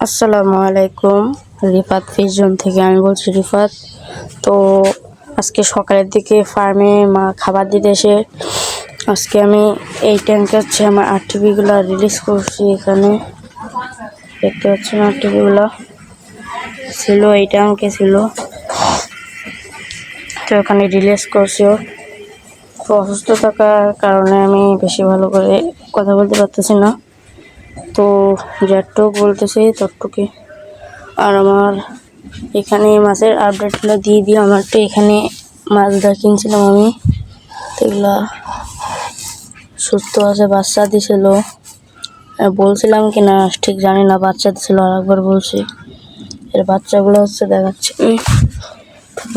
আসসালামু আলাইকুম। Rifat fish zone থেকে আমি বলছি রিফাত। তো আজকে সকালের দিকে ফার্মে মা খাবার দিতে এসে আজকে আমি এই ট্যাঙ্কে হচ্ছে আমার আরটিপিগুলো রিলিজ করছি। এখানে দেখতে পাচ্ছেন আরটিপিগুলো ছিল এই ট্যাঙ্কে ছিল, তো ওখানে রিলিজ করছি। তো অসুস্থ থাকার কারণে আমি বেশি ভালো করে কথা বলতে পারতেছি না, তো যেটুক বলতেছি ততটুকু। আর আমার এখানে মাছের আপডেটগুলো দিয়ে দিই। আমার তো এখানে মাছটা কিনছিলাম আমি, তো এগুলো সুস্থ আছে, বাচ্চা দিছিল। বলছিলাম কি না ঠিক জানি না, বাচ্চা দিছিল। আর একবার বলছি, এর বাচ্চাগুলো হচ্ছে দেখাচ্ছে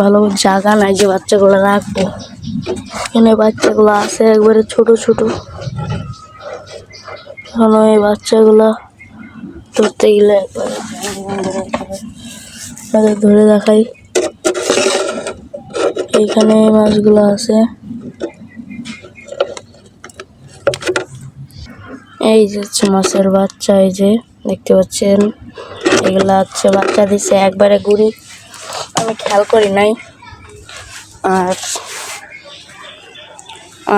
ভালো জায়গা নাই যে বাচ্চাগুলো রাখবো। এখানে বাচ্চাগুলো আছে একবারে ছোট ছোট। এখন এই বাচ্চাগুলো ধরতে গেলে একবারে ধরে দেখাই। এইখানে মাছগুলো আছে, এই যে হচ্ছে মাছের বাচ্চা, এই যে দেখতে পাচ্ছেন এগুলা হচ্ছে বাচ্চা দিচ্ছে একবারে গুড়ি, আমি খেয়াল করি নাই।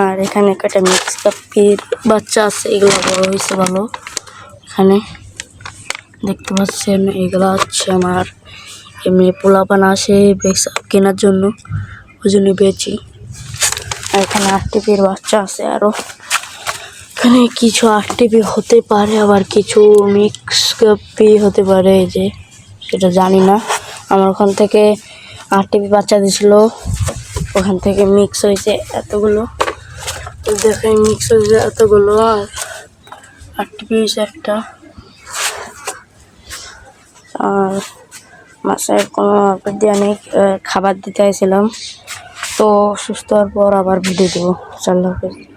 আর এখানে একটা মিক্স কাপির বাচ্চা আছে, এগুলো বড় হয়েছে ভালো। এখানে দেখতে পাচ্ছেন এগুলো হচ্ছে আমার এমনি পোলাপান আসে কেনার জন্য, ওই জন্য বেচি। আর এখানে আরটিপির বাচ্চা আছে আরো। এখানে কিছু আরটিপি হতে পারে, আবার কিছু মিক্স কাপি হতে পারে, এই যে সেটা জানি না। আমার ওখান থেকে আরটিপি বাচ্চা দিছিল, ওখান থেকে মিক্স হয়েছে এতগুলো। দেখেন মিক্স হয়েছে এতগুলো, আর আরটিপি হয়েছে একটা। আর মাছের কোনো আপডেট দিয়ে আমি খাবার দিতে চাইছিলাম। তো সুস্থ হওয়ার পর আবার ভিডিও দেবো। আল্লাহ হাফেজ।